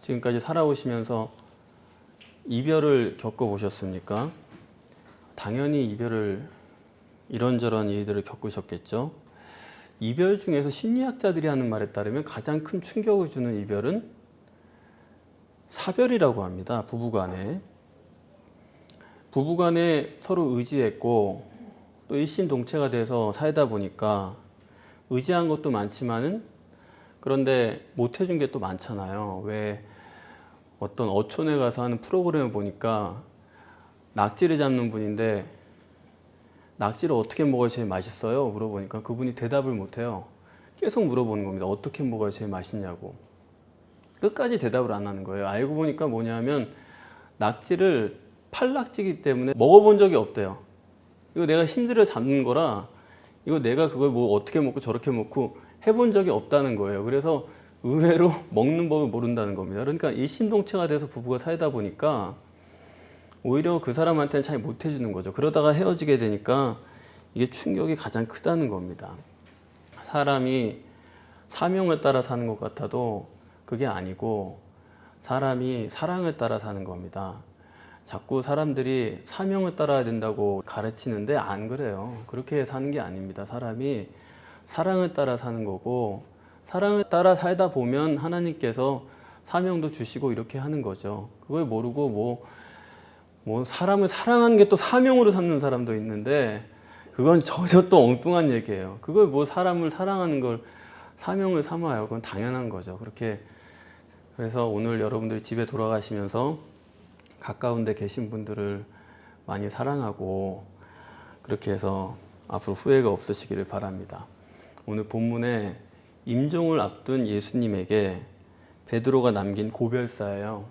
지금까지 살아오시면서 이별을 겪어보셨습니까? 당연히 이런저런 일들을 겪으셨겠죠. 이별 중에서 심리학자들이 하는 말에 따르면 가장 큰 충격을 주는 이별은 사별이라고 합니다. 부부간에 서로 의지했고 또 일심동체가 돼서 살다 보니까 의지한 것도 많지만은 그런데 못 해준 게 또 많잖아요. 왜 어떤 어촌에 가서 하는 프로그램을 보니까 낙지를 잡는 분인데 낙지를 어떻게 먹어야 제일 맛있어요? 물어보니까 그분이 대답을 못해요. 계속 물어보는 겁니다. 어떻게 먹어야 제일 맛있냐고. 끝까지 대답을 안 하는 거예요. 알고 보니까 뭐냐면 낙지를 팔낙지이기 때문에 먹어본 적이 없대요. 이거 내가 힘들어 잡는 거라 이거 내가 그걸 뭐 어떻게 먹고 저렇게 먹고 해본 적이 없다는 거예요. 그래서 의외로 먹는 법을 모른다는 겁니다. 그러니까 일심동체가 돼서 부부가 살다 보니까 오히려 그 사람한테는 잘 못 해주는 거죠. 그러다가 헤어지게 되니까 이게 충격이 가장 크다는 겁니다. 사람이 사명을 따라 사는 것 같아도 그게 아니고 사람이 사랑을 따라 사는 겁니다. 자꾸 사람들이 사명을 따라야 된다고 가르치는데 안 그래요. 그렇게 사는 게 아닙니다. 사람이 사랑을 따라 사는 거고 사랑을 따라 살다 보면 하나님께서 사명도 주시고 이렇게 하는 거죠. 그걸 모르고 뭐 사람을 사랑하는 게 또 사명으로 삼는 사람도 있는데 그건 전혀 또 엉뚱한 얘기예요. 그걸 뭐 사람을 사랑하는 걸 사명을 삼아요. 그건 당연한 거죠. 그래서 오늘 여러분들이 집에 돌아가시면서 가까운 데 계신 분들을 많이 사랑하고 그렇게 해서 앞으로 후회가 없으시기를 바랍니다. 오늘 본문에 임종을 앞둔 예수님에게 베드로가 남긴 고별사예요.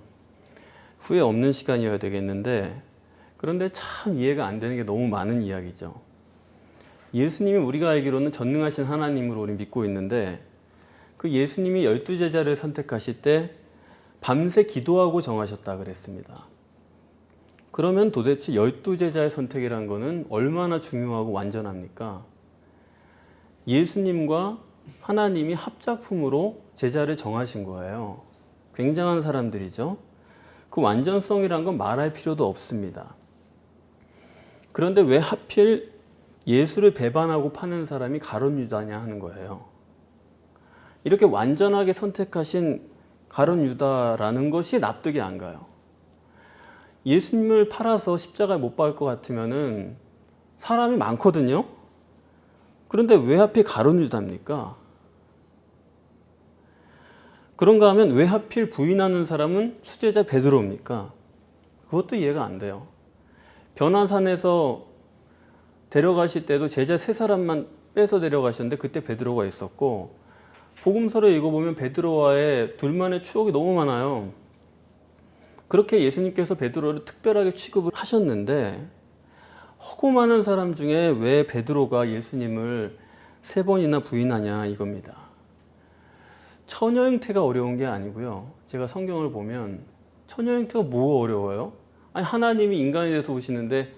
후회 없는 시간이어야 되겠는데 그런데 참 이해가 안 되는 게 너무 많은 이야기죠. 예수님이 우리가 알기로는 전능하신 하나님으로 우리 믿고 있는데 그 예수님이 12제자를 선택하실 때 밤새 기도하고 정하셨다 그랬습니다. 그러면 도대체 12제자의 선택이란 거는 얼마나 중요하고 완전합니까? 예수님과 하나님이 합작품으로 제자를 정하신 거예요. 굉장한 사람들이죠. 그 완전성이란 건 말할 필요도 없습니다. 그런데 왜 하필 예수를 배반하고 파는 사람이 가룟 유다냐 하는 거예요. 이렇게 완전하게 선택하신 가룟 유다라는 것이 납득이 안 가요. 예수님을 팔아서 십자가에 못 박을 것 같으면은 사람이 많거든요. 그런데 왜 하필 가룟 유다입니까? 그런가 하면 왜 하필 부인하는 사람은 수제자 베드로입니까? 그것도 이해가 안 돼요. 변화산에서 데려가실 때도 제자 3사람만 빼서 데려가셨는데 그때 베드로가 있었고 복음서를 읽어보면 베드로와의 둘만의 추억이 너무 많아요. 그렇게 예수님께서 베드로를 특별하게 취급을 하셨는데 허구 많은 사람 중에 왜 베드로가 예수님을 3번이나 부인하냐 이겁니다. 처녀 형태가 어려운 게 아니고요. 제가 성경을 보면 처녀 형태가 뭐가 어려워요? 아니 하나님이 인간이 돼서 오시는데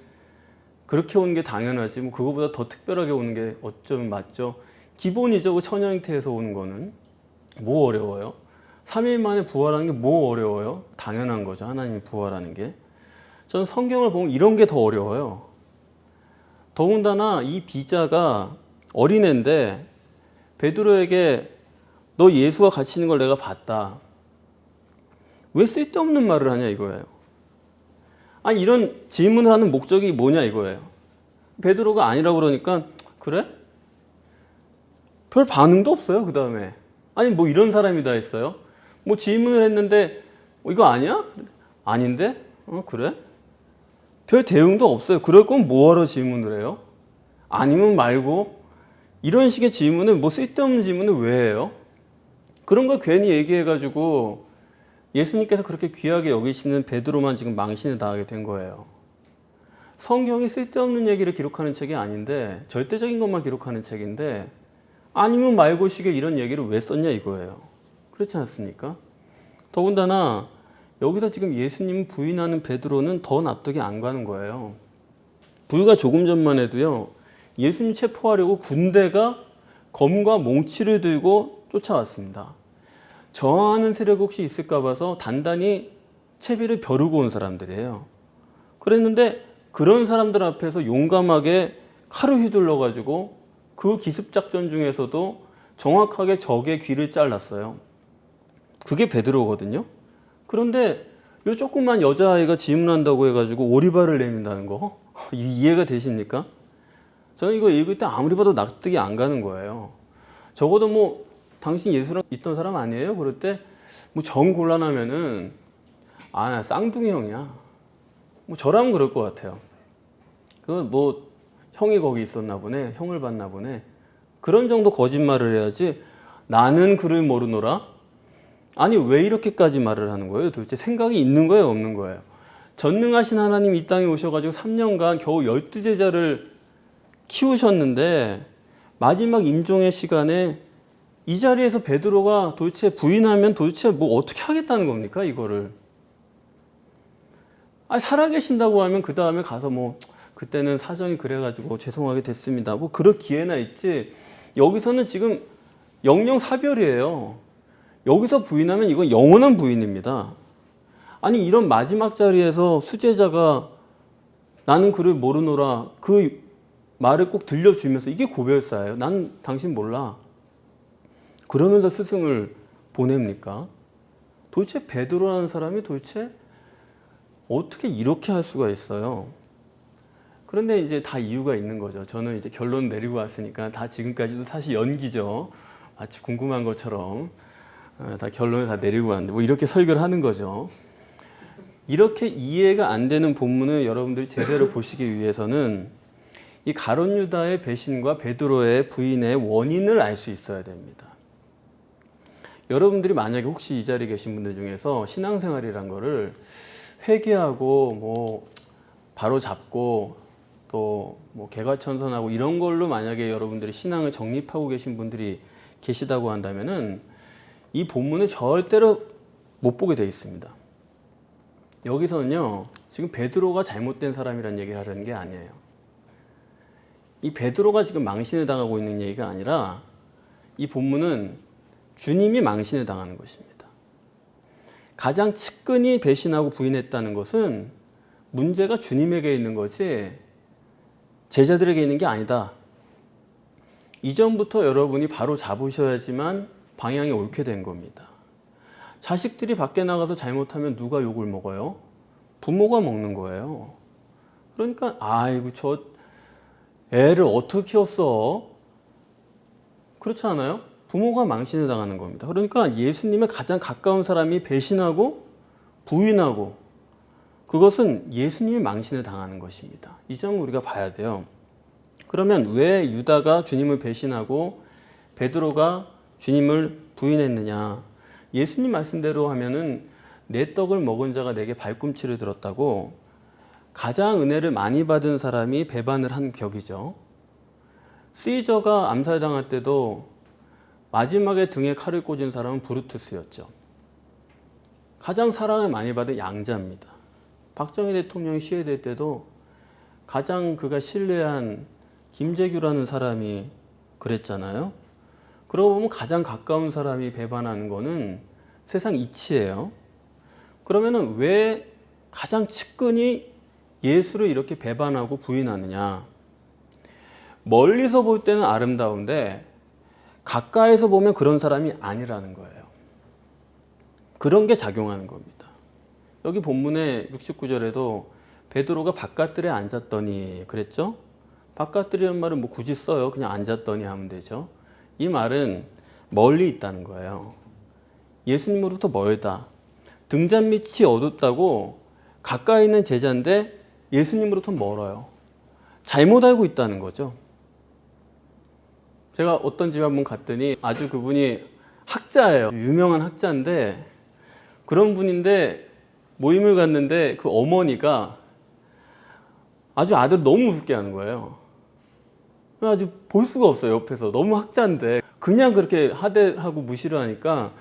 그렇게 오는 게 당연하지 뭐 그거보다 더 특별하게 오는 게 어쩌면 맞죠. 기본이죠. 처녀 형태에서 오는 거는 뭐 어려워요? 3일 만에 부활하는 게 뭐 어려워요? 당연한 거죠. 하나님이 부활하는 게. 저는 성경을 보면 이런 게 더 어려워요. 더군다나 이 비자가 어린애인데 베드로에게 너 예수와 같이 있는 걸 내가 봤다. 왜 쓸데없는 말을 하냐 이거예요. 아니 이런 질문을 하는 목적이 뭐냐 이거예요. 베드로가 아니라고 그러니까 그래? 별 반응도 없어요. 그 다음에 아니 뭐 이런 사람이 다 있어요. 뭐 질문을 했는데 이거 아니야? 아닌데? 그래? 별 대응도 없어요. 그럴 거면 뭐하러 질문을 해요? 아니면 말고 이런 식의 질문을 뭐 쓸데없는 질문을 왜 해요? 그런 걸 괜히 얘기해가지고 예수님께서 그렇게 귀하게 여기시는 베드로만 지금 망신을 당하게 된 거예요. 성경이 쓸데없는 얘기를 기록하는 책이 아닌데 절대적인 것만 기록하는 책인데 아니면 말고식의 이런 얘기를 왜 썼냐 이거예요. 그렇지 않습니까? 더군다나 여기서 지금 예수님 부인하는 베드로는 더 납득이 안 가는 거예요. 불과 조금 전만 해도요. 예수님 체포하려고 군대가 검과 몽치를 들고 쫓아왔습니다. 저항하는 세력 혹시 있을까 봐서 단단히 채비를 벼르고 온 사람들이에요. 그랬는데 그런 사람들 앞에서 용감하게 칼을 휘둘러 가지고 그 기습작전 중에서도 정확하게 적의 귀를 잘랐어요. 그게 베드로거든요. 그런데 이 조그만 여자아이가 질문한다고 해가지고 오리발을 내민다는 거 이해가 되십니까? 저는 이거 읽을 때 아무리 봐도 납득이 안 가는 거예요. 적어도 뭐 당신 예수랑 있던 사람 아니에요? 그럴 때 뭐 정 곤란하면은 아, 나 쌍둥이 형이야. 뭐 저라면 그럴 것 같아요. 그건 뭐 형이 거기 있었나 보네, 형을 봤나 보네. 그런 정도 거짓말을 해야지 나는 그를 모르노라. 아니 왜 이렇게까지 말을 하는 거예요? 도대체 생각이 있는 거예요, 없는 거예요? 전능하신 하나님 이 땅에 오셔가지고 3년간 겨우 12제자를 키우셨는데 마지막 임종의 시간에 이 자리에서 베드로가 도대체 부인하면 도대체 뭐 어떻게 하겠다는 겁니까, 이거를? 아니, 살아계신다고 하면 그 다음에 가서 뭐 그때는 사정이 그래가지고 죄송하게 됐습니다. 뭐 그럴 기회나 있지. 여기서는 지금 영영 사별이에요. 여기서 부인하면 이건 영원한 부인입니다. 아니 이런 마지막 자리에서 수제자가 나는 그를 모르노라 그 말을 꼭 들려주면서 이게 고별사예요. 난 당신 몰라. 그러면서 스승을 보냅니까? 도대체 베드로라는 사람이 도대체 어떻게 이렇게 할 수가 있어요? 그런데 이제 다 이유가 있는 거죠. 저는 이제 결론 내리고 왔으니까 다 지금까지도 사실 연기죠. 마치 궁금한 것처럼 다 결론을 다 내리고 왔는데 뭐 이렇게 설교를 하는 거죠. 이렇게 이해가 안 되는 본문을 여러분들이 제대로 보시기 위해서는 이 가룟 유다의 배신과 베드로의 부인의 원인을 알 수 있어야 됩니다. 여러분들이 만약에 혹시 이 자리에 계신 분들 중에서 신앙생활이란 거를 회개하고 뭐 바로 잡고 또 뭐 개과천선하고 이런 걸로 만약에 여러분들이 신앙을 정립하고 계신 분들이 계시다고 한다면은 이 본문을 절대로 못 보게 되어 있습니다. 여기서는요, 지금 베드로가 잘못된 사람이라는 얘기를 하려는 게 아니에요. 이 베드로가 지금 망신을 당하고 있는 얘기가 아니라 이 본문은 주님이 망신을 당하는 것입니다. 가장 측근히 배신하고 부인했다는 것은 문제가 주님에게 있는 거지 제자들에게 있는 게 아니다. 이전부터 여러분이 바로 잡으셔야지만 방향이 옳게 된 겁니다. 자식들이 밖에 나가서 잘못하면 누가 욕을 먹어요? 부모가 먹는 거예요. 그러니까 아이고 저 애를 어떻게 키웠어? 그렇지 않아요? 부모가 망신을 당하는 겁니다. 그러니까 예수님의 가장 가까운 사람이 배신하고 부인하고 그것은 예수님이 망신을 당하는 것입니다. 이 점을 우리가 봐야 돼요. 그러면 왜 유다가 주님을 배신하고 베드로가 주님을 부인했느냐? 예수님 말씀대로 하면은 내 떡을 먹은 자가 내게 발꿈치를 들었다고 가장 은혜를 많이 받은 사람이 배반을 한 격이죠. 시저가 암살당할 때도 마지막에 등에 칼을 꽂은 사람은 브루투스였죠. 가장 사랑을 많이 받은 양자입니다. 박정희 대통령이 시해될 때도 가장 그가 신뢰한 김재규라는 사람이 그랬잖아요. 그러고 보면 가장 가까운 사람이 배반하는 거는 세상 이치예요. 그러면은 왜 가장 측근이 예수를 이렇게 배반하고 부인하느냐? 멀리서 볼 때는 아름다운데 가까이서 보면 그런 사람이 아니라는 거예요. 그런 게 작용하는 겁니다. 여기 본문의 69절에도 베드로가 바깥들에 앉았더니 그랬죠? 바깥들이라는 말은 뭐 굳이 써요. 그냥 앉았더니 하면 되죠. 이 말은 멀리 있다는 거예요. 예수님으로부터 멀다. 등잔 밑이 어둡다고 가까이 있는 제자인데 예수님으로부터 멀어요. 잘못 알고 있다는 거죠. 제가 어떤 집에 한번 갔더니 아주 그분이 학자예요. 유명한 학자인데 그런 분인데 모임을 갔는데 그 어머니가 아주 아들 너무 우습게 하는 거예요. 아주 볼 수가 없어요. 옆에서 너무 학자인데 그냥 그렇게 하대하고 무시를 하니까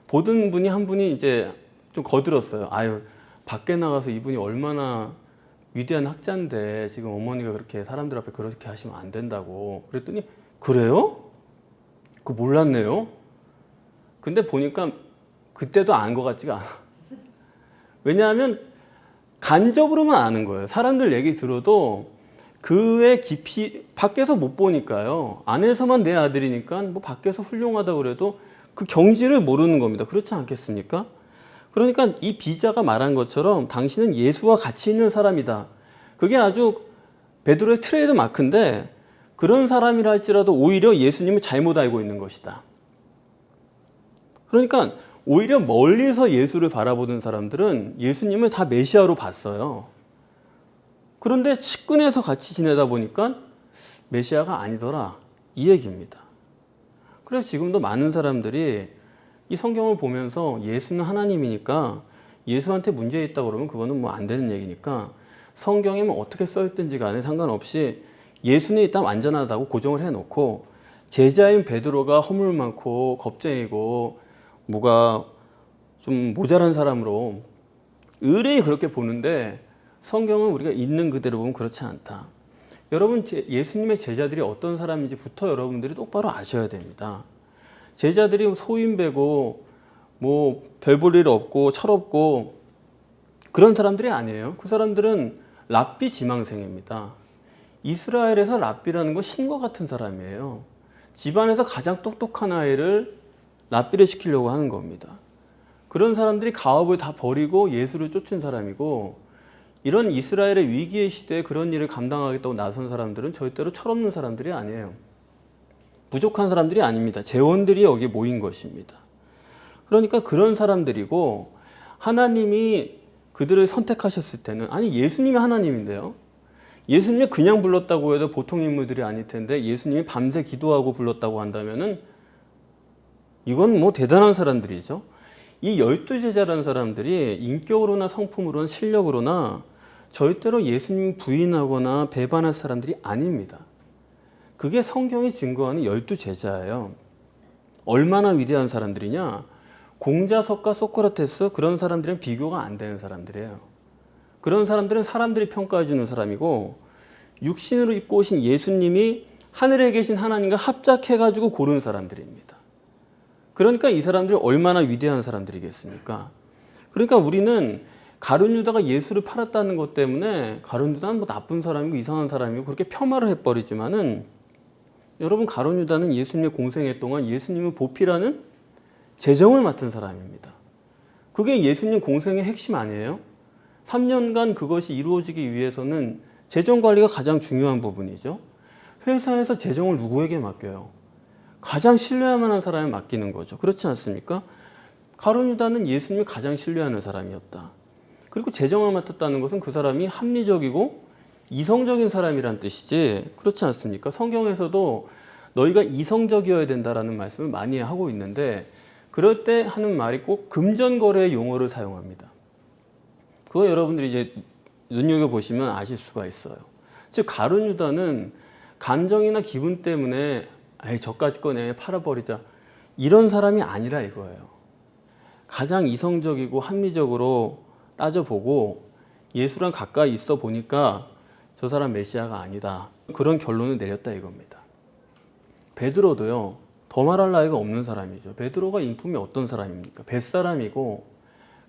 보던 분이 한 분이 이제 좀 거들었어요. 아유 밖에 나가서 이분이 얼마나 위대한 학자인데 지금 어머니가 그렇게 사람들 앞에 그렇게 하시면 안 된다고. 그랬더니 그래요? 그거 몰랐네요. 근데 보니까 그때도 안 것 같지가 않아. 왜냐하면 간접으로만 아는 거예요. 사람들 얘기 들어도 그의 깊이 밖에서 못 보니까요. 안에서만 내 아들이니까 뭐 밖에서 훌륭하다고 그래도 그 경지를 모르는 겁니다. 그렇지 않겠습니까? 그러니까 이 비자가 말한 것처럼 당신은 예수와 같이 있는 사람이다. 그게 아주 베드로의 트레이드 마크인데 그런 사람이라 할지라도 오히려 예수님을 잘못 알고 있는 것이다. 그러니까 오히려 멀리서 예수를 바라보던 사람들은 예수님을 다 메시아로 봤어요. 그런데 측근에서 같이 지내다 보니까 메시아가 아니더라. 이 얘기입니다. 그래서 지금도 많은 사람들이 이 성경을 보면서 예수는 하나님이니까 예수한테 문제 있다고 그러면 그거는 뭐 안 되는 얘기니까 성경에 뭐 어떻게 써있든지 간에 상관없이 예수는 일단 완전하다고 고정을 해놓고 제자인 베드로가 허물 많고 겁쟁이고 뭐가 좀 모자란 사람으로 의뢰이 그렇게 보는데 성경은 우리가 있는 그대로 보면 그렇지 않다. 여러분 예수님의 제자들이 어떤 사람인지부터 여러분들이 똑바로 아셔야 됩니다. 제자들이 소인배고 뭐 별 볼 일 없고 철없고 그런 사람들이 아니에요. 그 사람들은 랍비 지망생입니다. 이스라엘에서 랍비라는 건 신과 같은 사람이에요. 집안에서 가장 똑똑한 아이를 랍비를 시키려고 하는 겁니다. 그런 사람들이 가업을 다 버리고 예수를 쫓은 사람이고 이런 이스라엘의 위기의 시대에 그런 일을 감당하겠다고 나선 사람들은 절대로 철없는 사람들이 아니에요. 부족한 사람들이 아닙니다. 재원들이 여기 모인 것입니다. 그러니까 그런 사람들이고 하나님이 그들을 선택하셨을 때는 아니 예수님이 하나님인데요. 예수님이 그냥 불렀다고 해도 보통 인물들이 아닐 텐데 예수님이 밤새 기도하고 불렀다고 한다면은 이건 뭐 대단한 사람들이죠. 이 12제자라는 사람들이 인격으로나 성품으로나 실력으로나 절대로 예수님 부인하거나 배반할 사람들이 아닙니다. 그게 성경이 증거하는 12제자예요. 얼마나 위대한 사람들이냐? 공자석과 소크라테스 그런 사람들은 비교가 안 되는 사람들이에요. 그런 사람들은 사람들이 평가해 주는 사람이고 육신으로 입고 오신 예수님이 하늘에 계신 하나님과 합작해가지고 고른 사람들입니다. 그러니까 이 사람들이 얼마나 위대한 사람들이겠습니까? 그러니까 우리는 가룟 유다가 예수를 팔았다는 것 때문에 가룟 유다는 뭐 나쁜 사람이고 이상한 사람이고 그렇게 폄하를 해버리지만은 여러분 가룟 유다는 예수님의 공생애 동안 예수님을 보필하는 재정을 맡은 사람입니다. 그게 예수님 공생의 핵심 아니에요? 3년간 그것이 이루어지기 위해서는 재정 관리가 가장 중요한 부분이죠. 회사에서 재정을 누구에게 맡겨요? 가장 신뢰할 만한 사람에 맡기는 거죠. 그렇지 않습니까? 가룟 유다는 예수님이 가장 신뢰하는 사람이었다. 그리고 재정을 맡았다는 것은 그 사람이 합리적이고 이성적인 사람이란 뜻이지 그렇지 않습니까? 성경에서도 너희가 이성적이어야 된다라는 말씀을 많이 하고 있는데 그럴 때 하는 말이 꼭 금전거래의 용어를 사용합니다. 그거 여러분들이 이제 눈여겨보시면 아실 수가 있어요. 즉 가룟 유다는 감정이나 기분 때문에 아이 저까지 거네 팔아버리자 이런 사람이 아니라 이거예요. 가장 이성적이고 합리적으로 따져보고 예수랑 가까이 있어 보니까 저 사람 메시아가 아니다. 그런 결론을 내렸다 이겁니다. 베드로도요. 더 말할 나위가 없는 사람이죠. 베드로가 인품이 어떤 사람입니까? 뱃사람이고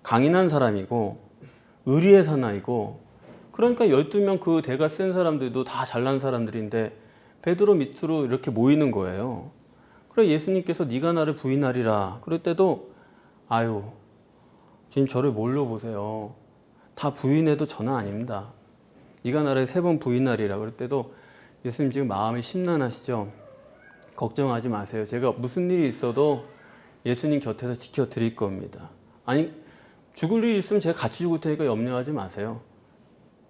강인한 사람이고 의리의 사나이고 그러니까 12명 그 대가 센 사람들도 다 잘난 사람들인데 베드로 밑으로 이렇게 모이는 거예요. 그래 예수님께서 네가 나를 부인하리라. 그럴 때도 아유 지금 저를 뭘로 보세요. 다 부인해도 저는 아닙니다. 네가 나를 3번 부인하리라. 그럴 때도 예수님 지금 마음이 심란하시죠. 걱정하지 마세요. 제가 무슨 일이 있어도 예수님 곁에서 지켜드릴 겁니다. 아니 죽을 일이 있으면 제가 같이 죽을 테니까 염려하지 마세요.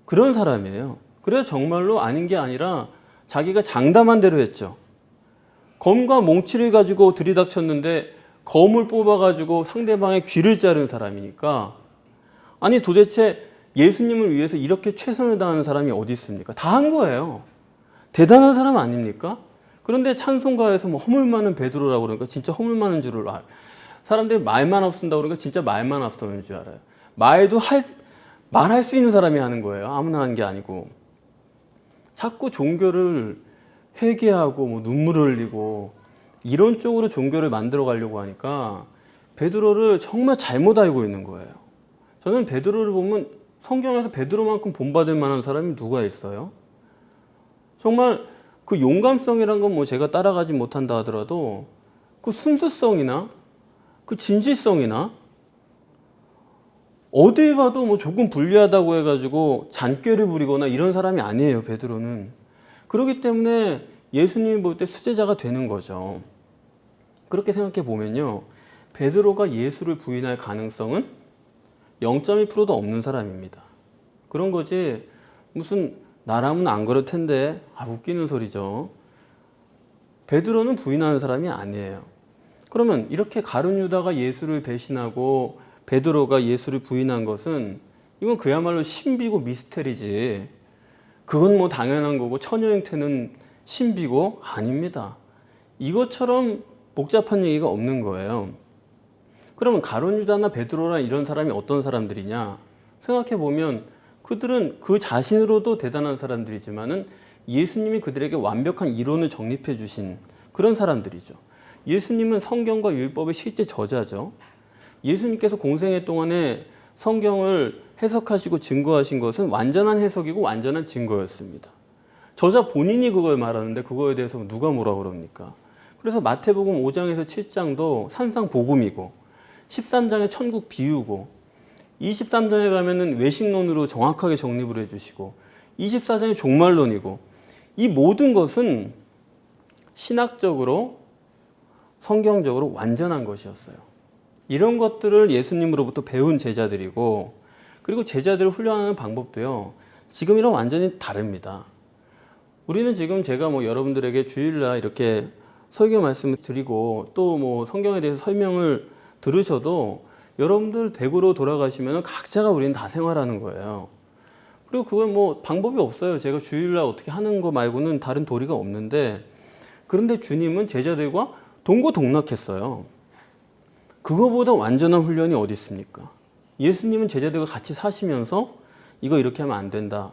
그런 사람이에요. 그래서 정말로 아닌 게 아니라 자기가 장담한 대로 했죠. 검과 몽치를 가지고 들이닥쳤는데 검을 뽑아가지고 상대방의 귀를 자른 사람이니까 아니 도대체 예수님을 위해서 이렇게 최선을 다하는 사람이 어디 있습니까? 다 한 거예요. 대단한 사람 아닙니까? 그런데 찬송가에서 뭐 허물 많은 베드로라고 그러니까 진짜 허물 많은 줄을 알아요. 사람들이 말만 없쓴다고 그러니까 진짜 말만 없었는 줄 알아요. 말할 수 있는 사람이 하는 거예요. 아무나 하는 게 아니고. 자꾸 종교를 회개하고 뭐 눈물을 흘리고 이런 쪽으로 종교를 만들어 가려고 하니까 베드로를 정말 잘못 알고 있는 거예요. 저는 베드로를 보면 성경에서 베드로만큼 본받을 만한 사람이 누가 있어요? 정말 그 용감성이란 건 뭐 제가 따라가지 못한다 하더라도 그 순수성이나 그 진실성이나 어디 봐도 뭐 조금 불리하다고 해가지고 잔꾀를 부리거나 이런 사람이 아니에요, 베드로는. 그렇기 때문에 예수님이 볼 때 수제자가 되는 거죠. 그렇게 생각해 보면요, 베드로가 예수를 부인할 가능성은 0.1%도 없는 사람입니다. 그런 거지 무슨 나라면 안 그럴 텐데 웃기는 소리죠. 베드로는 부인하는 사람이 아니에요. 그러면 이렇게 가룟 유다가 예수를 배신하고 베드로가 예수를 부인한 것은 이건 그야말로 신비고 미스테리지, 그건 뭐 당연한 거고 처녀 형태는 신비고 아닙니다. 이것처럼 복잡한 얘기가 없는 거예요. 그러면 가룟 유다나 베드로나 이런 사람이 어떤 사람들이냐 생각해 보면 그들은 그 자신으로도 대단한 사람들이지만은 예수님이 그들에게 완벽한 이론을 정립해 주신 그런 사람들이죠. 예수님은 성경과 율법의 실제 저자죠. 예수님께서 공생애 동안에 성경을 해석하시고 증거하신 것은 완전한 해석이고 완전한 증거였습니다. 저자 본인이 그걸 말하는데 그거에 대해서 누가 뭐라 그럽니까? 그래서 마태복음 5장에서 7장도 산상복음이고 13장에 천국 비유고 23장에 가면은 외식론으로 정확하게 정립을 해주시고 24장에 종말론이고, 이 모든 것은 신학적으로 성경적으로 완전한 것이었어요. 이런 것들을 예수님으로부터 배운 제자들이고, 그리고 제자들을 훈련하는 방법도요, 지금이랑 완전히 다릅니다. 우리는 지금 제가 뭐 여러분들에게 주일날 이렇게 설교 말씀을 드리고 또 뭐 성경에 대해서 설명을 들으셔도 여러분들 댁으로 돌아가시면 각자가 우리는 다 생활하는 거예요. 그리고 그건 뭐 방법이 없어요. 제가 주일날 어떻게 하는 거 말고는 다른 도리가 없는데, 그런데 주님은 제자들과 동고동락했어요. 그거보다 완전한 훈련이 어디 있습니까? 예수님은 제자들과 같이 사시면서 이거 이렇게 하면 안 된다,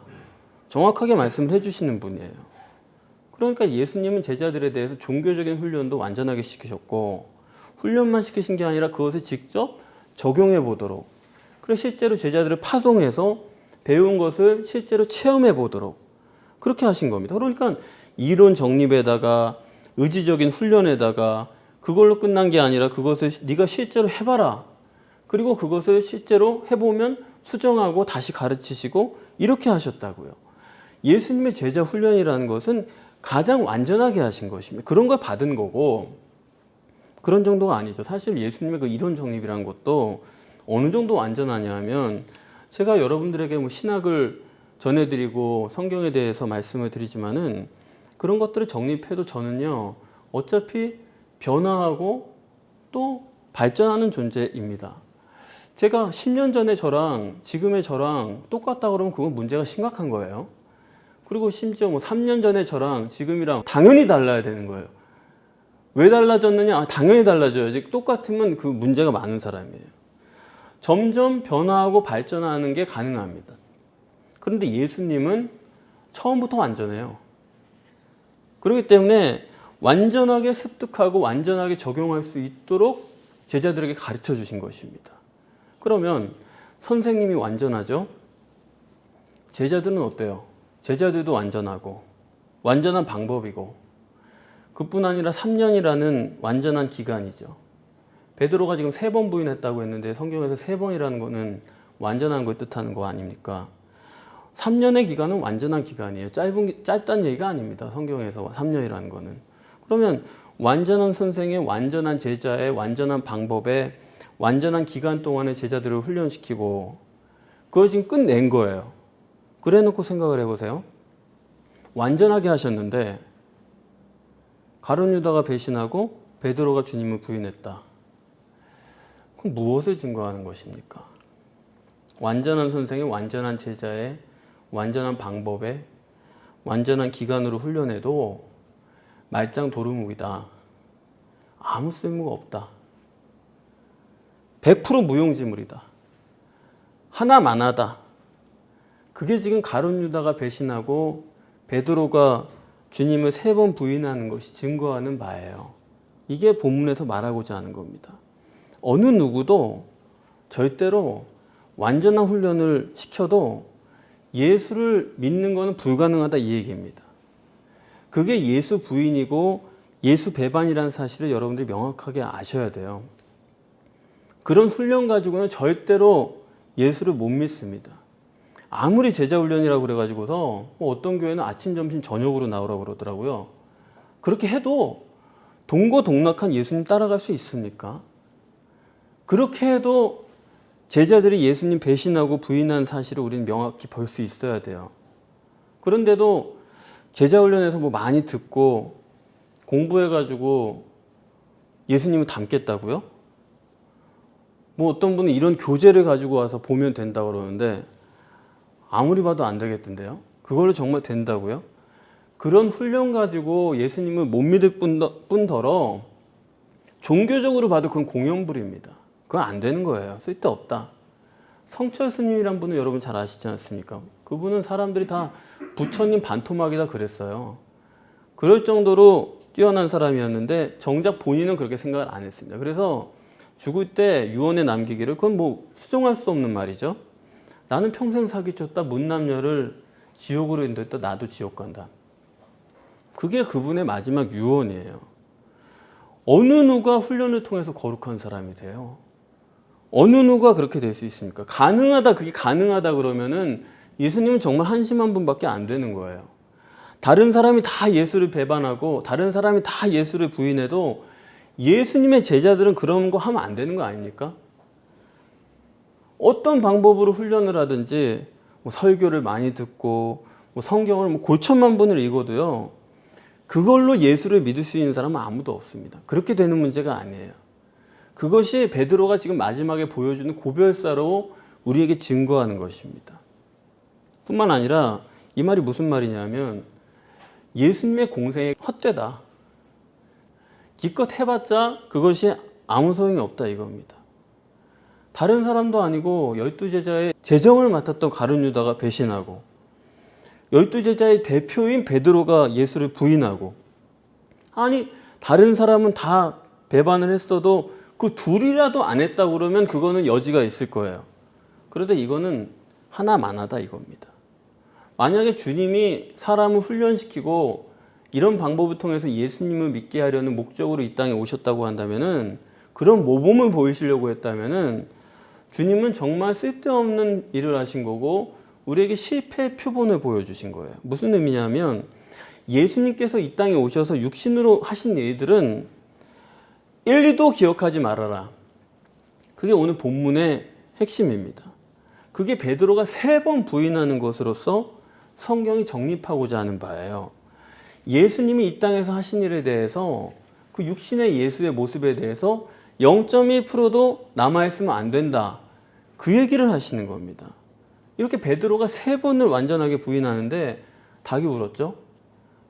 정확하게 말씀을 해주시는 분이에요. 그러니까 예수님은 제자들에 대해서 종교적인 훈련도 완전하게 시키셨고, 훈련만 시키신 게 아니라 그것을 직접 적용해 보도록, 그리고 실제로 제자들을 파송해서 배운 것을 실제로 체험해 보도록 그렇게 하신 겁니다. 그러니까 이론 정립에다가 의지적인 훈련에다가 그걸로 끝난 게 아니라 그것을 네가 실제로 해봐라, 그리고 그것을 실제로 해보면 수정하고 다시 가르치시고 이렇게 하셨다고요. 예수님의 제자 훈련이라는 것은 가장 완전하게 하신 것입니다. 그런 걸 받은 거고, 그런 정도가 아니죠. 사실 예수님의 그 이론 정립이라는 것도 어느 정도 완전하냐 하면, 제가 여러분들에게 뭐 신학을 전해드리고 성경에 대해서 말씀을 드리지만은 그런 것들을 정립해도 저는요, 어차피 변화하고 또 발전하는 존재입니다. 제가 10년 전에 저랑 지금의 저랑 똑같다 그러면 그건 문제가 심각한 거예요. 그리고 심지어 뭐 3년 전에 저랑 지금이랑 당연히 달라야 되는 거예요. 왜 달라졌느냐? 당연히 달라져야지. 똑같으면 그 문제가 많은 사람이에요. 점점 변화하고 발전하는 게 가능합니다. 그런데 예수님은 처음부터 완전해요. 그렇기 때문에 완전하게 습득하고 완전하게 적용할 수 있도록 제자들에게 가르쳐 주신 것입니다. 그러면 선생님이 완전하죠? 제자들은 어때요? 제자들도 완전하고 완전한 방법이고, 그뿐 아니라 3년이라는 완전한 기간이죠. 베드로가 지금 3번 부인했다고 했는데 성경에서 3번이라는 거는 완전한 걸 뜻하는 거 아닙니까? 3년의 기간은 완전한 기간이에요. 짧다는 얘기가 아닙니다. 성경에서 3년이라는 거는. 그러면 완전한 선생의 완전한 제자의 완전한 방법에 완전한 기간 동안의 제자들을 훈련시키고 그걸 지금 끝낸 거예요. 그래 놓고 생각을 해보세요. 완전하게 하셨는데 가룟 유다가 배신하고 베드로가 주님을 부인했다. 그럼 무엇을 증거하는 것입니까? 완전한 선생의 완전한 제자의 완전한 방법에 완전한 기간으로 훈련해도 말짱 도루묵이다. 아무 쓸모가 없다. 100% 무용지물이다. 하나만하다. 그게 지금 가룟 유다가 배신하고 베드로가 주님을 3번 부인하는 것이 증거하는 바예요. 이게 본문에서 말하고자 하는 겁니다. 어느 누구도 절대로 완전한 훈련을 시켜도 예수를 믿는 것은 불가능하다 이 얘기입니다. 그게 예수 부인이고 예수 배반이라는 사실을 여러분들이 명확하게 아셔야 돼요. 그런 훈련 가지고는 절대로 예수를 못 믿습니다. 아무리 제자 훈련이라고 그래가지고서 어떤 교회는 아침, 점심, 저녁으로 나오라고 그러더라고요. 그렇게 해도 동고동락한 예수님 따라갈 수 있습니까? 그렇게 해도 제자들이 예수님 배신하고 부인한 사실을 우리는 명확히 볼 수 있어야 돼요. 그런데도 제자 훈련에서 뭐 많이 듣고 공부해가지고 예수님을 닮겠다고요? 뭐 어떤 분은 이런 교재를 가지고 와서 보면 된다고 그러는데 아무리 봐도 안 되겠던데요? 그걸로 정말 된다고요? 그런 훈련 가지고 예수님을 못 믿을 뿐더러 종교적으로 봐도 그건 공연불입니다. 그건 안 되는 거예요. 쓸데없다. 성철 스님이란 분은 여러분 잘 아시지 않습니까? 그분은 사람들이 다 부처님 반토막이다 그랬어요. 그럴 정도로 뛰어난 사람이었는데 정작 본인은 그렇게 생각을 안 했습니다. 그래서 죽을 때 유언에 남기기를, 그건 뭐 수정할 수 없는 말이죠. 나는 평생 사기쳤다. 문남녀를 지옥으로 인도했다. 나도 지옥 간다. 그게 그분의 마지막 유언이에요. 어느 누가 훈련을 통해서 거룩한 사람이 돼요? 어느 누가 그렇게 될 수 있습니까? 가능하다, 그게 가능하다 그러면은 예수님은 정말 한심한 분밖에 안 되는 거예요. 다른 사람이 다 예수를 배반하고 다른 사람이 다 예수를 부인해도 예수님의 제자들은 그런 거 하면 안 되는 거 아닙니까? 어떤 방법으로 훈련을 하든지 뭐 설교를 많이 듣고 뭐 성경을 뭐 고천만 번을 읽어도요, 그걸로 예수를 믿을 수 있는 사람은 아무도 없습니다. 그렇게 되는 문제가 아니에요. 그것이 베드로가 지금 마지막에 보여주는 고별사로 우리에게 증거하는 것입니다. 뿐만 아니라 이 말이 무슨 말이냐면 예수님의 공생이 헛되다. 기껏 해봤자 그것이 아무 소용이 없다 이겁니다. 다른 사람도 아니고 12제자의 재정을 맡았던 가룟 유다가 배신하고 12제자의 대표인 베드로가 예수를 부인하고, 아니 다른 사람은 다 배반을 했어도 그 둘이라도 안 했다고 그러면 그거는 여지가 있을 거예요. 그런데 이거는 하나만하다 이겁니다. 만약에 주님이 사람을 훈련시키고 이런 방법을 통해서 예수님을 믿게 하려는 목적으로 이 땅에 오셨다고 한다면은, 그런 모범을 보이시려고 했다면은 주님은 정말 쓸데없는 일을 하신 거고 우리에게 실패의 표본을 보여주신 거예요. 무슨 의미냐면 예수님께서 이 땅에 오셔서 육신으로 하신 일들은 1, 2도 기억하지 말아라. 그게 오늘 본문의 핵심입니다. 그게 베드로가 3번 부인하는 것으로서 성경이 정립하고자 하는 바예요. 예수님이 이 땅에서 하신 일에 대해서, 그 육신의 예수의 모습에 대해서 0.1%도 남아있으면 안 된다. 그 얘기를 하시는 겁니다. 이렇게 베드로가 3번을 완전하게 부인하는데 닭이 울었죠.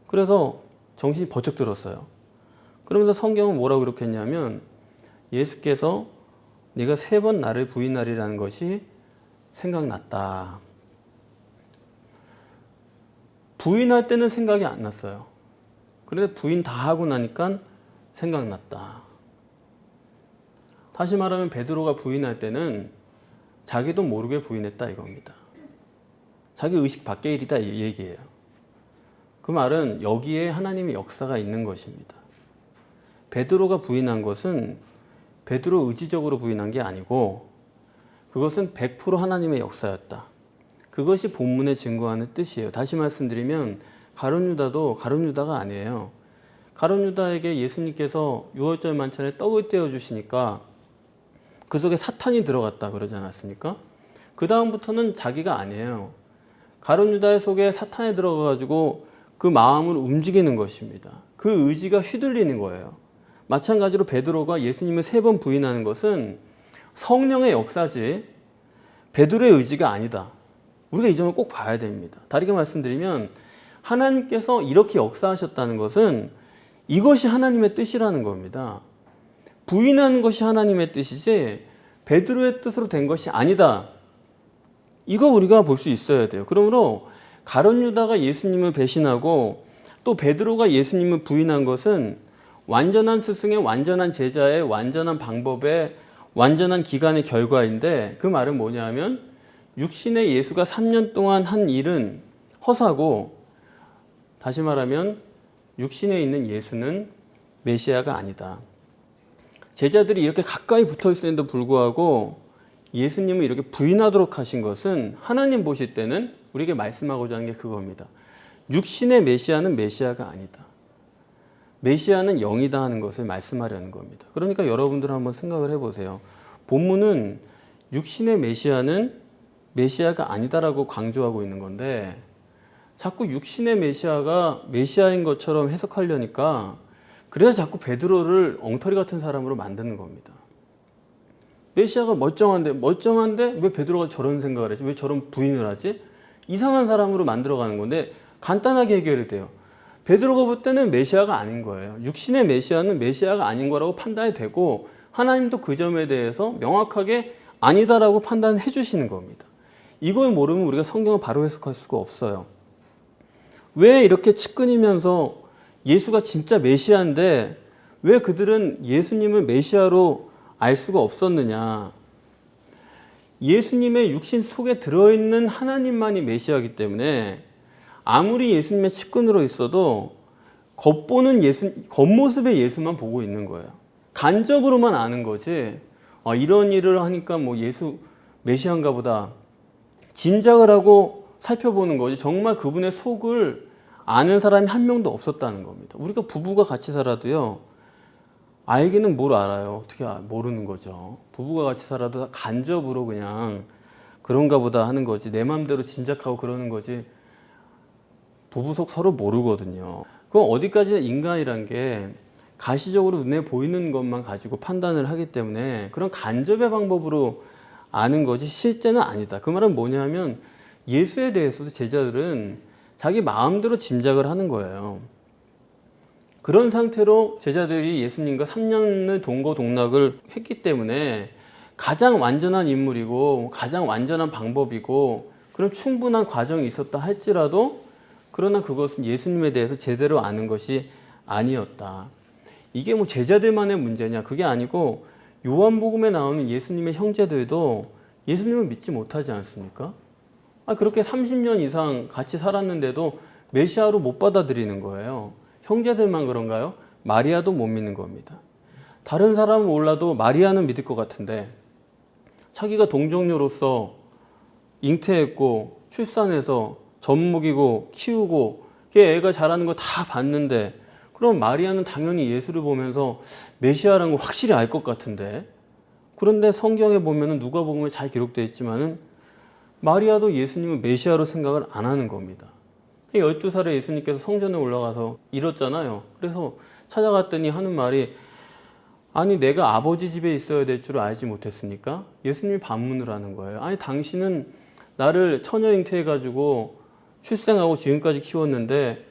그래서 정신이 번쩍 들었어요. 그러면서 성경은 뭐라고 그렇게 했냐면 예수께서 네가 3번 나를 부인하리라는 것이 생각났다. 부인할 때는 생각이 안 났어요. 그런데 부인 다 하고 나니까 생각났다. 다시 말하면 베드로가 부인할 때는 자기도 모르게 부인했다 이겁니다. 자기 의식 밖의 일이다 이 얘기예요. 그 말은 여기에 하나님의 역사가 있는 것입니다. 베드로가 부인한 것은 베드로 의지적으로 부인한 게 아니고 그것은 100% 하나님의 역사였다. 그것이 본문에 증거하는 뜻이에요. 다시 말씀드리면 가룟 유다도 가룟 유다가 아니에요. 가룟 유다에게 예수님께서 유월절 만찬에 떡을 떼어 주시니까 그 속에 사탄이 들어갔다 그러지 않았습니까? 그 다음부터는 자기가 아니에요. 가룟 유다의 속에 사탄이 들어가가지고 그 마음을 움직이는 것입니다. 그 의지가 휘둘리는 거예요. 마찬가지로 베드로가 예수님을 3번 부인하는 것은 성령의 역사지 베드로의 의지가 아니다. 우리가 이 점을 꼭 봐야 됩니다. 다르게 말씀드리면 하나님께서 이렇게 역사하셨다는 것은 이것이 하나님의 뜻이라는 겁니다. 부인하는 것이 하나님의 뜻이지 베드로의 뜻으로 된 것이 아니다. 이거 우리가 볼 수 있어야 돼요. 그러므로 가룟 유다가 예수님을 배신하고 또 베드로가 예수님을 부인한 것은 완전한 스승의 완전한 제자의 완전한 방법에 완전한 기간의 결과인데 그 말은 뭐냐면 육신의 예수가 3년 동안 한 일은 허사고, 다시 말하면 육신에 있는 예수는 메시아가 아니다. 제자들이 이렇게 가까이 붙어 있음에도 불구하고 예수님을 이렇게 부인하도록 하신 것은 하나님 보실 때는 우리에게 말씀하고자 하는 게 그겁니다. 육신의 메시아는 메시아가 아니다. 메시아는 영이다 하는 것을 말씀하려는 겁니다. 그러니까 여러분들 한번 생각을 해보세요. 본문은 육신의 메시아는 메시아가 아니다라고 강조하고 있는 건데 자꾸 육신의 메시아가 메시아인 것처럼 해석하려니까 그래서 자꾸 베드로를 엉터리 같은 사람으로 만드는 겁니다. 메시아가 멀쩡한데 왜 베드로가 저런 생각을 하지? 왜 저런 부인을 하지? 이상한 사람으로 만들어가는 건데 간단하게 해결이 돼요. 베드로가 볼 때는 메시아가 아닌 거예요. 육신의 메시아는 메시아가 아닌 거라고 판단이 되고 하나님도 그 점에 대해서 명확하게 아니다라고 판단해 주시는 겁니다. 이걸 모르면 우리가 성경을 바로 해석할 수가 없어요. 왜 이렇게 측근이면서 예수가 진짜 메시아인데 왜 그들은 예수님을 메시아로 알 수가 없었느냐? 예수님의 육신 속에 들어있는 하나님만이 메시아이기 때문에 아무리 예수님의 측근으로 있어도 겉모습의 예수만 보고 있는 거예요. 간접으로만 아는 거지. 이런 일을 하니까 뭐 예수 메시아인가 보다. 짐작을 하고 살펴보는 거지. 정말 그분의 속을 아는 사람이 한 명도 없었다는 겁니다. 우리가 부부가 같이 살아도요. 알기는 뭘 알아요. 어떻게 모르는 거죠. 부부가 같이 살아도 간접으로 그냥 그런가 보다 하는 거지. 내 마음대로 짐작하고 그러는 거지. 부부 속 서로 모르거든요. 그럼 어디까지나 인간이란 게 가시적으로 눈에 보이는 것만 가지고 판단을 하기 때문에 그런 간접의 방법으로 아는 거지 실제는 아니다. 그 말은 뭐냐면 예수에 대해서도 제자들은 자기 마음대로 짐작을 하는 거예요. 그런 상태로 제자들이 예수님과 3년을 동거동락을 했기 때문에 가장 완전한 인물이고 가장 완전한 방법이고 그런 충분한 과정이 있었다 할지라도 그러나 그것은 예수님에 대해서 제대로 아는 것이 아니었다. 이게 뭐 제자들만의 문제냐? 그게 아니고 요한복음에 나오는 예수님의 형제들도 예수님을 믿지 못하지 않습니까? 그렇게 30년 이상 같이 살았는데도 메시아로 못 받아들이는 거예요. 형제들만 그런가요? 마리아도 못 믿는 겁니다. 다른 사람은 몰라도 마리아는 믿을 것 같은데 자기가 동정녀로서 잉태했고 출산해서 젖 먹이고 키우고 애가 자라는 거 다 봤는데 그럼 마리아는 당연히 예수를 보면서 메시아라는 걸 확실히 알 것 같은데 그런데 성경에 보면 누가복음에 잘 기록되어 있지만은 마리아도 예수님을 메시아로 생각을 안 하는 겁니다. 12살에 예수님께서 성전에 올라가서 잃었잖아요. 그래서 찾아갔더니 하는 말이 아니 내가 아버지 집에 있어야 될 줄 알지 못했습니까? 예수님이 반문을 하는 거예요. 아니 당신은 나를 처녀 잉태해가지고 출생하고 지금까지 키웠는데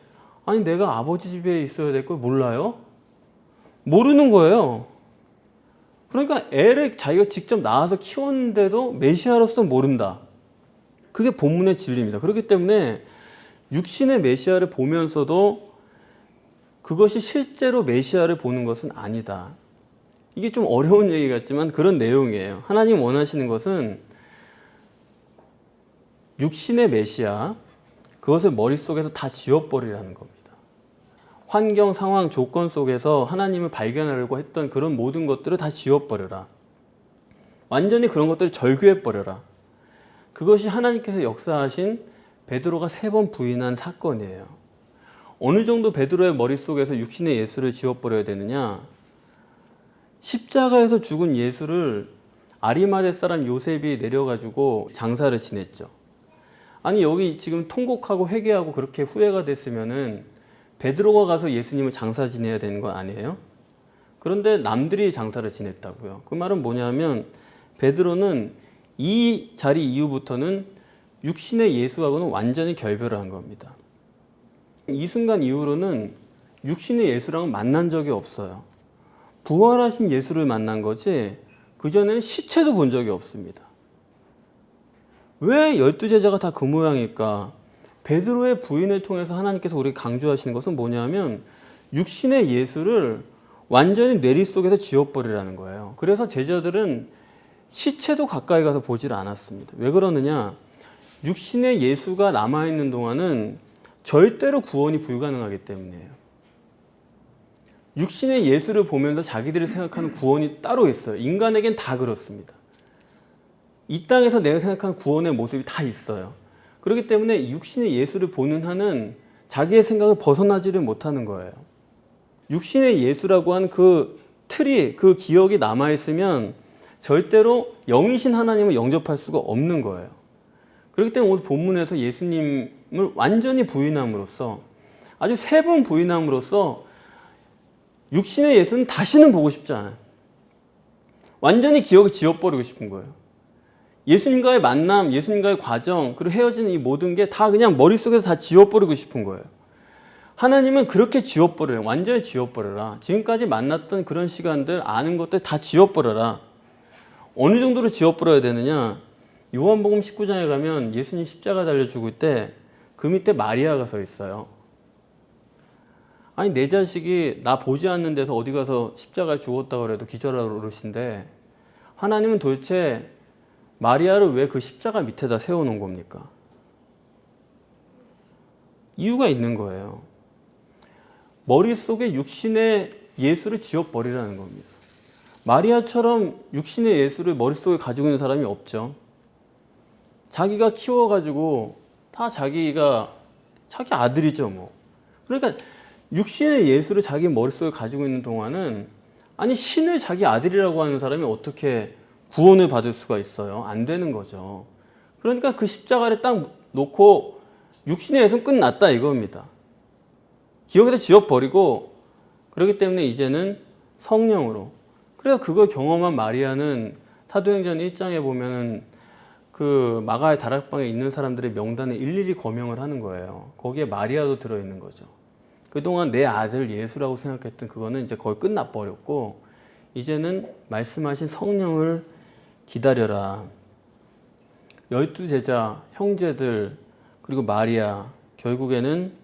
아니 내가 아버지 집에 있어야 될 걸 몰라요? 모르는 거예요. 그러니까 애를 자기가 직접 낳아서 키웠는데도 메시아로서 모른다. 그게 본문의 진리입니다. 그렇기 때문에 육신의 메시아를 보면서도 그것이 실제로 메시아를 보는 것은 아니다. 이게 좀 어려운 얘기 같지만 그런 내용이에요. 하나님 원하시는 것은 육신의 메시아, 그것을 머릿속에서 다 지워버리라는 겁니다. 환경, 상황, 조건 속에서 하나님을 발견하려고 했던 그런 모든 것들을 다 지워버려라. 완전히 그런 것들을 절교해버려라. 그것이 하나님께서 역사하신 베드로가 3번 부인한 사건이에요. 어느 정도 베드로의 머릿속에서 육신의 예수를 지워버려야 되느냐? 십자가에서 죽은 예수를 아리마대 사람 요셉이 내려가지고 장사를 지냈죠. 아니 여기 지금 통곡하고 회개하고 그렇게 후회가 됐으면은 베드로가 가서 예수님을 장사 지내야 되는 거 아니에요? 그런데 남들이 장사를 지냈다고요. 그 말은 뭐냐면 베드로는 이 자리 이후부터는 육신의 예수하고는 완전히 결별을 한 겁니다. 이 순간 이후로는 육신의 예수랑은 만난 적이 없어요. 부활하신 예수를 만난 거지 그전에는 시체도 본 적이 없습니다. 왜 12제자가 다 그 모양일까? 베드로의 부인을 통해서 하나님께서 우리에게 강조하시는 것은 뭐냐면 육신의 예수를 완전히 뇌리 속에서 지워버리라는 거예요. 그래서 제자들은 시체도 가까이 가서 보질 않았습니다. 왜 그러느냐? 육신의 예수가 남아있는 동안은 절대로 구원이 불가능하기 때문이에요. 육신의 예수를 보면서 자기들이 생각하는 구원이 따로 있어요. 인간에겐 다 그렇습니다. 이 땅에서 내가 생각하는 구원의 모습이 다 있어요. 그렇기 때문에 육신의 예수를 보는 한은 자기의 생각을 벗어나지를 못하는 거예요. 육신의 예수라고 하는 그 틀이, 그 기억이 남아있으면 절대로 영이신 하나님을 영접할 수가 없는 거예요. 그렇기 때문에 오늘 본문에서 예수님을 완전히 부인함으로써, 아주 세 번 부인함으로써 육신의 예수는 다시는 보고 싶지 않아요. 완전히 기억을 지워버리고 싶은 거예요. 예수님과의 만남, 예수님과의 과정, 그리고 헤어지는 이 모든 게 다 그냥 머릿속에서 다 지워버리고 싶은 거예요. 하나님은 그렇게 지워버려요. 완전히 지워버려라. 지금까지 만났던 그런 시간들, 아는 것들 다 지워버려라. 어느 정도로 지워버려야 되느냐? 요한복음 19장에 가면 예수님 십자가 달려 죽을 때 그 밑에 마리아가 서 있어요. 아니, 내 자식이 나 보지 않는 데서 어디 가서 십자가에 죽었다고 그래도 기절하러 그러신데, 하나님은 도대체 마리아를 왜 그 십자가 밑에다 세워놓은 겁니까? 이유가 있는 거예요. 머릿속에 육신의 예수를 지워버리라는 겁니다. 마리아처럼 육신의 예수를 머릿속에 가지고 있는 사람이 없죠. 자기가 키워가지고 다 자기 아들이죠, 뭐. 그러니까 육신의 예수를 자기 머릿속에 가지고 있는 동안은, 아니, 신을 자기 아들이라고 하는 사람이 어떻게 구원을 받을 수가 있어요? 안 되는 거죠. 그러니까 그 십자가를 딱 놓고 육신의 예수는 끝났다 이겁니다. 기억에서 지워버리고, 그렇기 때문에 이제는 성령으로. 그래서 그걸 경험한 마리아는 사도행전 1장에 보면은 그 마가의 다락방에 있는 사람들의 명단에 일일이 거명을 하는 거예요. 거기에 마리아도 들어있는 거죠. 그동안 내 아들 예수라고 생각했던 그거는 이제 거의 끝나버렸고, 이제는 말씀하신 성령을 기다려라. 12제자, 형제들, 그리고 마리아, 결국에는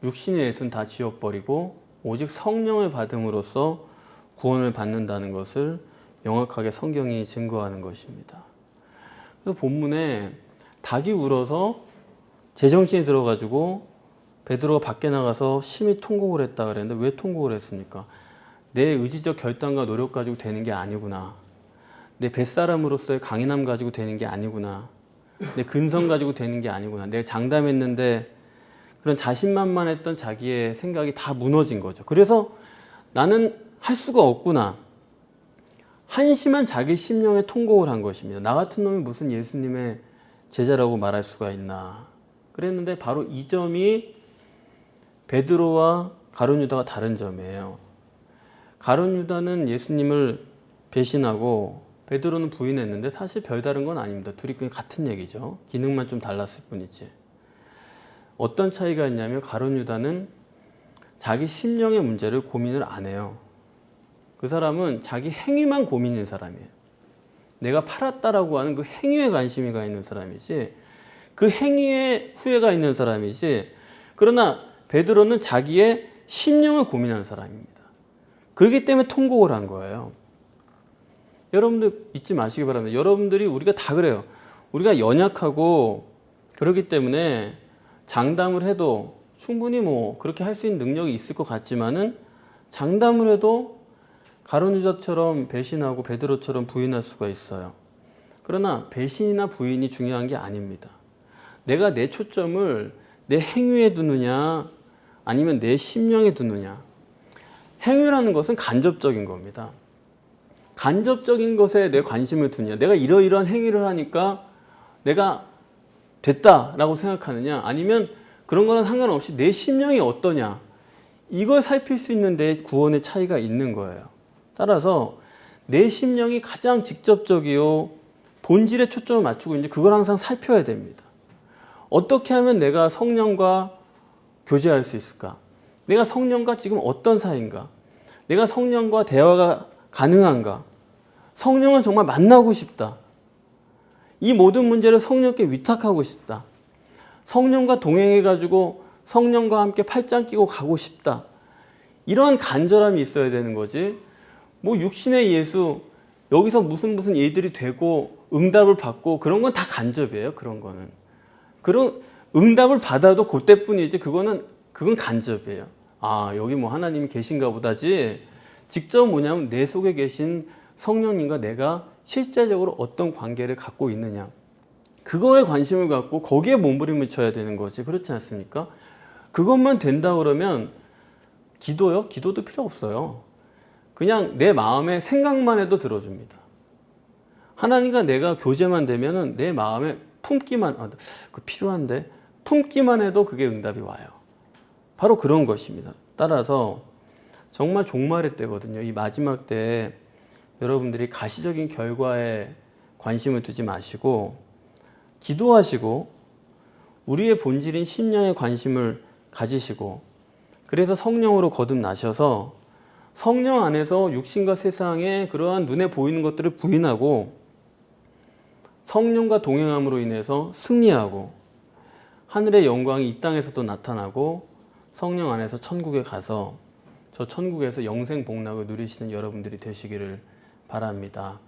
육신의 예수는 다 지워버리고 오직 성령을 받음으로써 구원을 받는다는 것을 명확하게 성경이 증거하는 것입니다. 그래서 본문에 닭이 울어서 제정신이 들어가지고 베드로가 밖에 나가서 심히 통곡을 했다 그랬는데, 왜 통곡을 했습니까? 내 의지적 결단과 노력 가지고 되는 게 아니구나. 내 뱃사람으로서의 강인함 가지고 되는 게 아니구나. 내 근성 가지고 되는 게 아니구나. 내가 장담했는데 그런 자신만만했던 자기의 생각이 다 무너진 거죠. 그래서 나는 할 수가 없구나. 한심한 자기 심령에 통곡을 한 것입니다. 나 같은 놈이 무슨 예수님의 제자라고 말할 수가 있나. 그랬는데 바로 이 점이 베드로와 가룟 유다가 다른 점이에요. 가룟 유다는 예수님을 배신하고 베드로는 부인했는데 사실 별다른 건 아닙니다. 둘이 그냥 같은 얘기죠. 기능만 좀 달랐을 뿐이지. 어떤 차이가 있냐면 가룟 유다는 자기 심령의 문제를 고민을 안 해요. 그 사람은 자기 행위만 고민인 사람이에요. 내가 팔았다라고 하는 그 행위에 관심이 가 있는 사람이지, 그 행위에 후회가 있는 사람이지. 그러나 베드로는 자기의 심령을 고민하는 사람입니다. 그렇기 때문에 통곡을 한 거예요. 여러분들 잊지 마시기 바랍니다. 여러분들이, 우리가 다 그래요. 우리가 연약하고 그렇기 때문에 장담을 해도 충분히 뭐 그렇게 할 수 있는 능력이 있을 것 같지만은, 장담을 해도 가룟 유다처럼 배신하고 베드로처럼 부인할 수가 있어요. 그러나 배신이나 부인이 중요한 게 아닙니다. 내가 내 초점을 내 행위에 두느냐 아니면 내 심령에 두느냐. 행위라는 것은 간접적인 겁니다. 간접적인 것에 내 관심을 두느냐, 내가 이러이러한 행위를 하니까 내가 됐다라고 생각하느냐, 아니면 그런 거는 상관없이 내 심령이 어떠냐, 이걸 살필 수 있는 데 구원의 차이가 있는 거예요. 따라서 내 심령이 가장 직접적이요 본질에 초점을 맞추고 있는지 그걸 항상 살펴야 됩니다. 어떻게 하면 내가 성령과 교제할 수 있을까? 내가 성령과 지금 어떤 사이인가? 내가 성령과 대화가 가능한가? 성령을 정말 만나고 싶다. 이 모든 문제를 성령께 위탁하고 싶다. 성령과 동행해가지고 성령과 함께 팔짱 끼고 가고 싶다. 이러한 간절함이 있어야 되는 거지. 뭐 육신의 예수 여기서 무슨 일들이 되고 응답을 받고 그런 건 다 간접이에요. 그런 거는. 그런 응답을 받아도 그때뿐이지 그건 간접이에요. 아, 여기 뭐 하나님이 계신가 보다지. 직접 뭐냐면 내 속에 계신 성령님과 내가 실제적으로 어떤 관계를 갖고 있느냐. 그거에 관심을 갖고 거기에 몸부림을 쳐야 되는 거지. 그렇지 않습니까? 그것만 된다 그러면 기도요? 기도도 필요 없어요. 그냥 내 마음에 생각만 해도 들어줍니다. 하나님과 내가 교제만 되면은 내 마음에 품기만, 그 필요한데 품기만 해도 그게 응답이 와요. 바로 그런 것입니다. 따라서 정말 종말의 때거든요. 이 마지막 때에 여러분들이 가시적인 결과에 관심을 두지 마시고 기도하시고 우리의 본질인 심령에 관심을 가지시고 그래서 성령으로 거듭나셔서 성령 안에서 육신과 세상의 그러한 눈에 보이는 것들을 부인하고 성령과 동행함으로 인해서 승리하고 하늘의 영광이 이 땅에서도 나타나고 성령 안에서 천국에 가서 저 천국에서 영생 복락을 누리시는 여러분들이 되시기를 바랍니다.